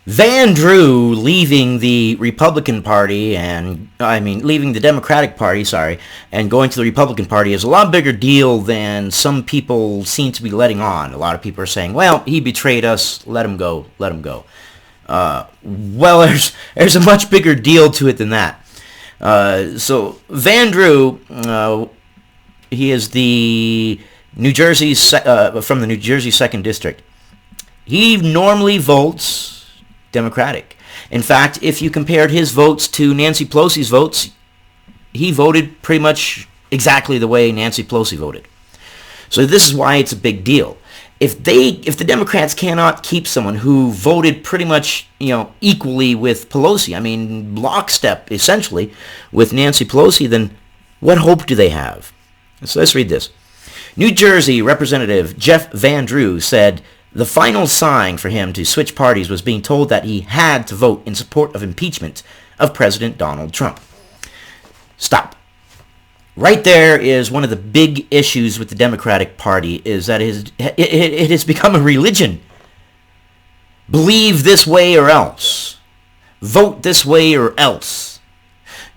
Van Drew leaving the Republican Party leaving the Democratic Party, and going to the Republican Party is a lot bigger deal than some people seem to be letting on. A lot of people are saying, well, he betrayed us, let him go. Well, there's a much bigger deal to it than that. So Van Drew, he is the from the New Jersey 2nd District. He normally votes Democratic. In fact, if you compared his votes to Nancy Pelosi's votes, he voted pretty much exactly the way Nancy Pelosi voted. So this is why it's a big deal. If the Democrats cannot keep someone who voted pretty much, equally with Pelosi, lockstep essentially with Nancy Pelosi, then what hope do they have? So let's read this. New Jersey Representative Jeff Van Drew said the final sign for him to switch parties was being told that he had to vote in support of impeachment of President Donald Trump. Stop. Right there is one of the big issues with the Democratic Party, is that it has become a religion. Believe this way or else. Vote this way or else.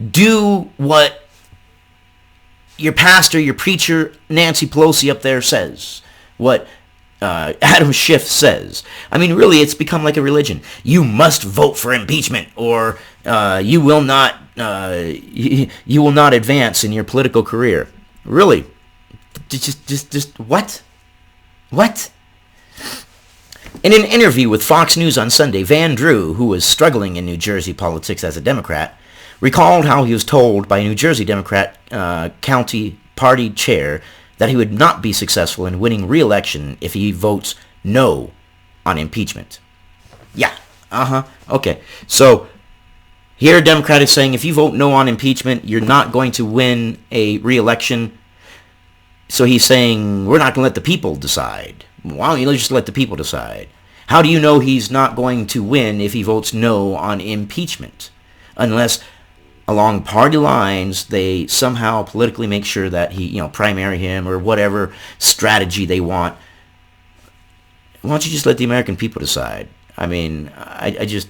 Do what your pastor, your preacher, Nancy Pelosi up there says. What Adam Schiff says. Really, it's become like a religion. You must vote for impeachment, or you will not advance in your political career. Really? Just what? What? In an interview with Fox News on Sunday, Van Drew, who was struggling in New Jersey politics as a Democrat, recalled how he was told by a New Jersey Democrat county party chair that he would not be successful in winning re-election if he votes no on impeachment. Yeah, okay. So here a Democrat is saying if you vote no on impeachment, you're not going to win a re-election. So he's saying we're not going to let the people decide. Why don't you just let the people decide? How do you know he's not going to win if he votes no on impeachment? Unless along party lines, they somehow politically make sure that he, primary him or whatever strategy they want. Why don't you just let the American people decide? It's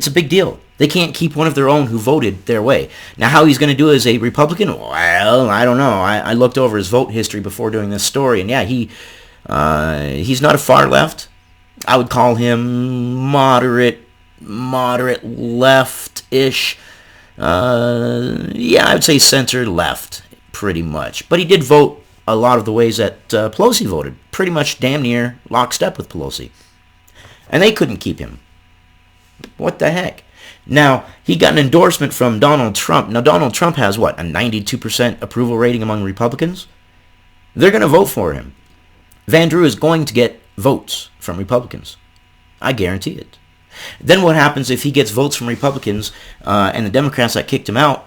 a big deal. They can't keep one of their own who voted their way. Now, how he's going to do it as a Republican? Well, I don't know. I looked over his vote history before doing this story, and yeah, he's not a far left. I would call him moderate left-ish. I would say center left, pretty much. But he did vote a lot of the ways that Pelosi voted, pretty much damn near lockstep with Pelosi. And they couldn't keep him. What the heck? Now, he got an endorsement from Donald Trump. Now, Donald Trump has, a 92% approval rating among Republicans? They're going to vote for him. Van Drew is going to get votes from Republicans. I guarantee it. Then what happens if he gets votes from Republicans and the Democrats that kicked him out,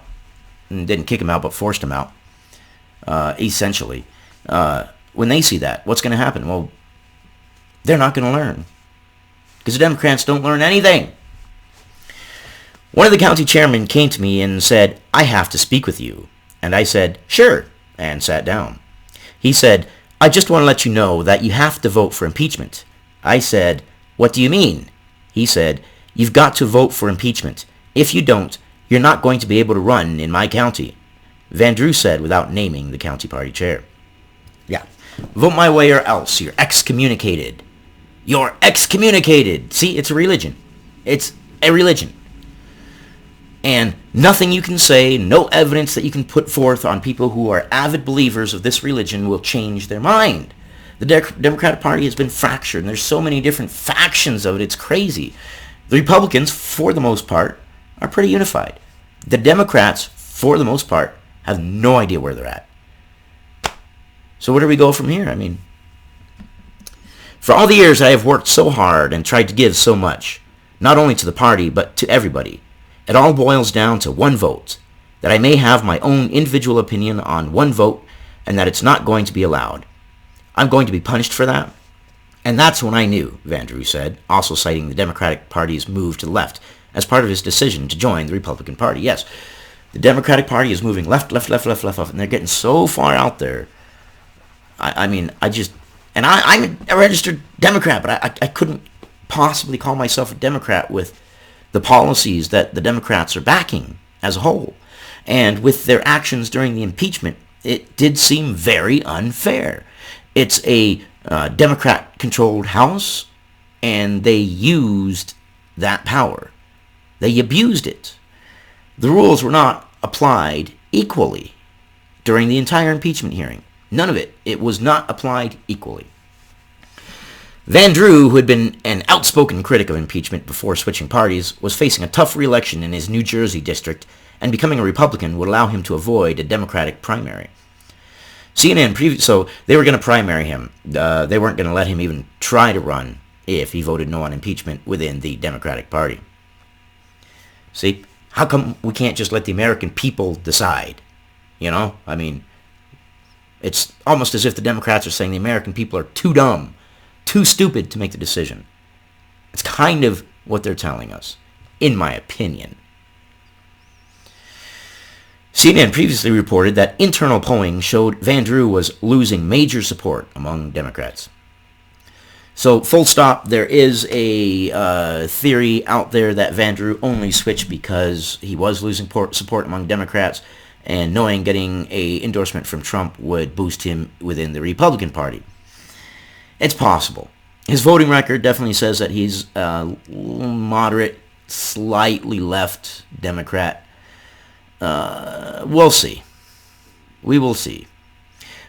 and didn't kick him out but forced him out, essentially, when they see that, what's going to happen? Well, they're not going to learn. Because the Democrats don't learn anything. One of the county chairmen came to me and said, I have to speak with you. And I said, sure, and sat down. He said, I just want to let you know that you have to vote for impeachment. I said, what do you mean? He said, you've got to vote for impeachment. If you don't, you're not going to be able to run in my county. Van Drew said without naming the county party chair. Yeah. Vote my way or else. You're excommunicated. You're excommunicated. See, it's a religion. It's a religion. And nothing you can say, no evidence that you can put forth on people who are avid believers of this religion will change their mind. The Democratic Party has been fractured, and there's so many different factions of it, it's crazy. The Republicans, for the most part, are pretty unified. The Democrats, for the most part, have no idea where they're at. So where do we go from here? For all the years I have worked so hard and tried to give so much, not only to the party, but to everybody, it all boils down to one vote, that I may have my own individual opinion on one vote, and that it's not going to be allowed. I'm going to be punished for that. And that's when I knew, Van Drew said, also citing the Democratic Party's move to the left as part of his decision to join the Republican Party. Yes, the Democratic Party is moving left, and they're getting so far out there. I'm a registered Democrat, but I couldn't possibly call myself a Democrat with the policies that the Democrats are backing as a whole. And with their actions during the impeachment, it did seem very unfair. It's a Democrat-controlled House, and they used that power. They abused it. The rules were not applied equally during the entire impeachment hearing. None of it. It was not applied equally. Van Drew, who had been an outspoken critic of impeachment before switching parties, was facing a tough re-election in his New Jersey district, and becoming a Republican would allow him to avoid a Democratic primary. CNN so they were going to primary him. They weren't going to let him even try to run if he voted no on impeachment within the Democratic Party. See, how come we can't just let the American people decide? You know, I mean, it's almost as if the Democrats are saying the American people are too dumb, too stupid to make the decision. It's kind of what they're telling us, in my opinion. CNN previously reported that internal polling showed Van Drew was losing major support among Democrats. So, full stop, there is a theory out there that Van Drew only switched because he was losing support among Democrats, and knowing getting a endorsement from Trump would boost him within the Republican Party. It's possible. His voting record definitely says that he's a moderate, slightly left Democrat. We'll see. We will see.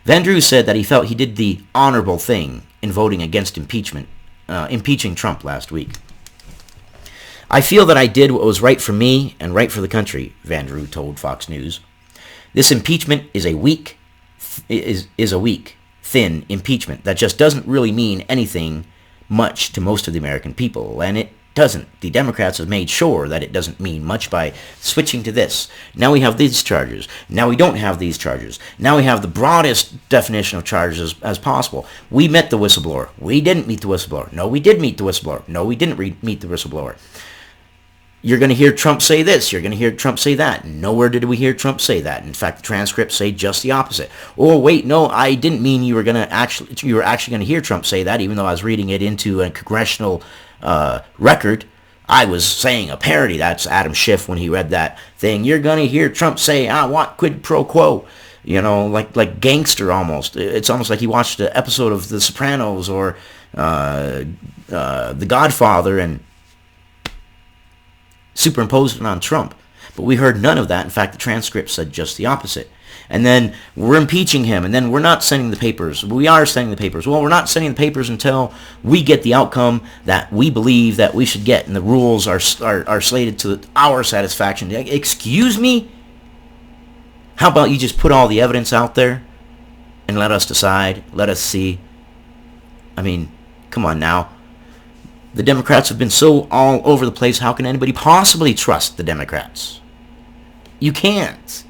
Van Drew said that he felt he did the honorable thing in voting against impeaching Trump last week. I feel that I did what was right for me and right for the country, Van Drew told Fox News. This impeachment is a weak, thin impeachment that just doesn't really mean anything much to most of the American people, and it doesn't. The Democrats have made sure that it doesn't mean much by switching to this. Now we have these charges. Now we don't have these charges. Now we have the broadest definition of charges as possible. We met the whistleblower. We didn't meet the whistleblower. No, we did meet the whistleblower. No, we didn't meet the whistleblower. You're going to hear Trump say this. You're going to hear Trump say that. Nowhere did we hear Trump say that. In fact, the transcripts say just the opposite. Oh, wait, no, I didn't mean you were actually going to hear Trump say that, even though I was reading it into a congressional record. I was saying a parody. That's Adam Schiff when he read that thing. You're going to hear Trump say, I want quid pro quo. You know, like gangster almost. It's almost like he watched an episode of The Sopranos or The Godfather and superimposed it on Trump. But we heard none of that. In fact, the transcript said just the opposite. And then we're impeaching him, and then we're not sending the papers. We are sending the papers. Well, we're not sending the papers until we get the outcome that we believe that we should get, and the rules are slated to our satisfaction. Excuse me? How about you just put all the evidence out there and let us decide, let us see? I mean, come on now. The Democrats have been so all over the place, how can anybody possibly trust the Democrats? You can't.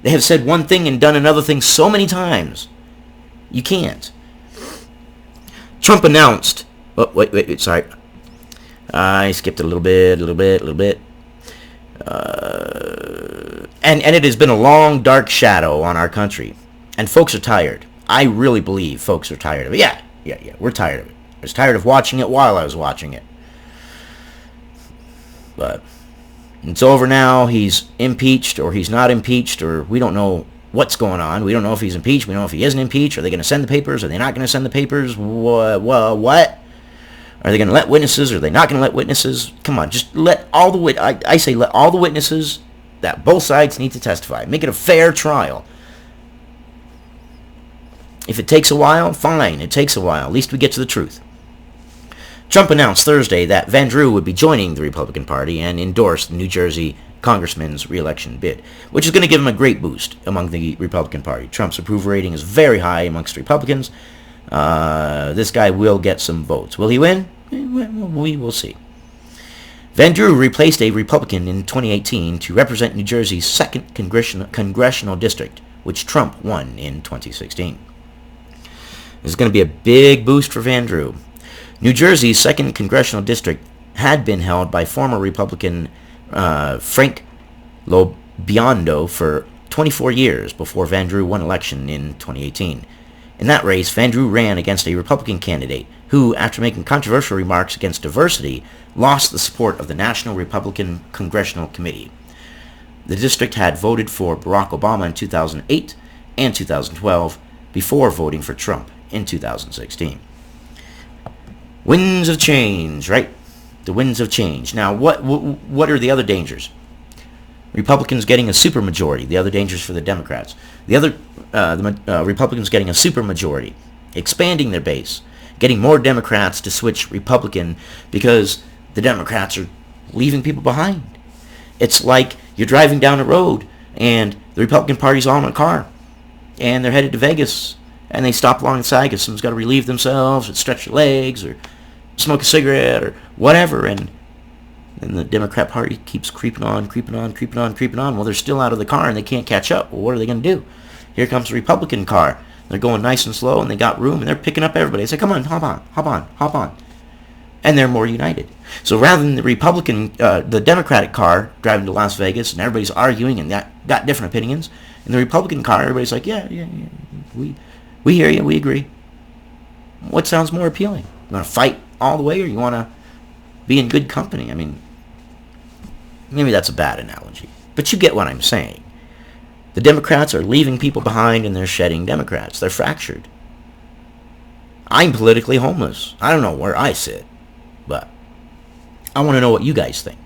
They have said one thing and done another thing so many times. You can't. Trump announced... Oh, wait, sorry. I skipped a little bit. And it has been a long, dark shadow on our country. And folks are tired. I really believe folks are tired of it. Yeah, we're tired of it. I was tired of watching it while I was watching it. But it's over now. He's impeached or he's not impeached, or we don't know what's going on. We don't know if he's impeached. We don't know if he isn't impeached. Are they going to send the papers? Are they not going to send the papers? What? Are they going to let witnesses? Are they not going to let witnesses? Come on, just let all the I say let all the witnesses that both sides need to testify. Make it a fair trial. If it takes a while, fine. It takes a while. At least we get to the truth. Trump announced Thursday that Van Drew would be joining the Republican Party and endorsed the New Jersey congressman's re-election bid, which is going to give him a great boost among the Republican Party. Trump's approval rating is very high amongst Republicans. This guy will get some votes. Will he win? We will see. Van Drew replaced a Republican in 2018 to represent New Jersey's 2nd congressional district, which Trump won in 2016. This is going to be a big boost for Van Drew. New Jersey's 2nd congressional district had been held by former Republican Frank LoBiondo for 24 years before Van Drew won election in 2018. In that race, Van Drew ran against a Republican candidate, who, after making controversial remarks against diversity, lost the support of the National Republican Congressional Committee. The district had voted for Barack Obama in 2008 and 2012 before voting for Trump in 2016. Winds of change, right? The winds of change. Now, what are the other dangers? Republicans getting a supermajority. The other dangers for the Democrats. Republicans getting a supermajority, expanding their base, getting more Democrats to switch Republican because the Democrats are leaving people behind. It's like you're driving down a road and the Republican Party's all in a car and they're headed to Vegas and they stop alongside because someone's got to relieve themselves or stretch their legs or smoke a cigarette or whatever, and the Democrat Party keeps creeping on. Well, they're still out of the car and they can't catch up. Well, what are they going to do? Here comes the Republican car. They're going nice and slow and they got room and they're picking up everybody. They say, come on, hop on. And they're more united. So rather than the Democratic car driving to Las Vegas and everybody's arguing and got different opinions, in the Republican car, everybody's like, yeah, we hear you, we agree. What sounds more appealing? You want to fight all the way, or you want to be in good company? I mean, maybe that's a bad analogy, but you get what I'm saying. The Democrats are leaving people behind and they're shedding Democrats. They're fractured. I'm politically homeless. I don't know where I sit, but I want to know what you guys think.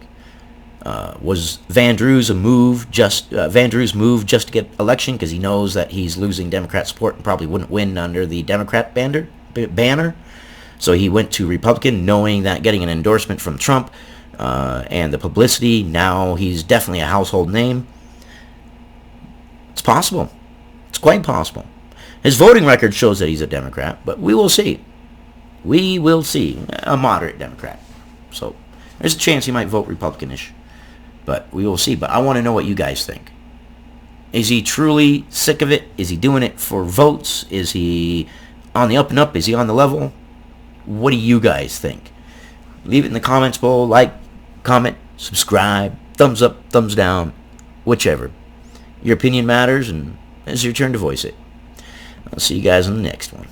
Was Van Drew's move just to get election because he knows that he's losing Democrat support and probably wouldn't win under the Democrat banner? So he went to Republican knowing that getting an endorsement from Trump and the publicity, now he's definitely a household name. It's possible. It's quite possible. His voting record shows that he's a Democrat, but we will see. We will see. A moderate Democrat. So there's a chance he might vote Republicanish. But we will see. But I want to know what you guys think. Is he truly sick of it? Is he doing it for votes? Is he on the up and up? Is he on the level? What do you guys think? Leave it in the comments below. Like, comment, subscribe, thumbs up, thumbs down, whichever. Your opinion matters, and it's your turn to voice it. I'll see you guys on the next one.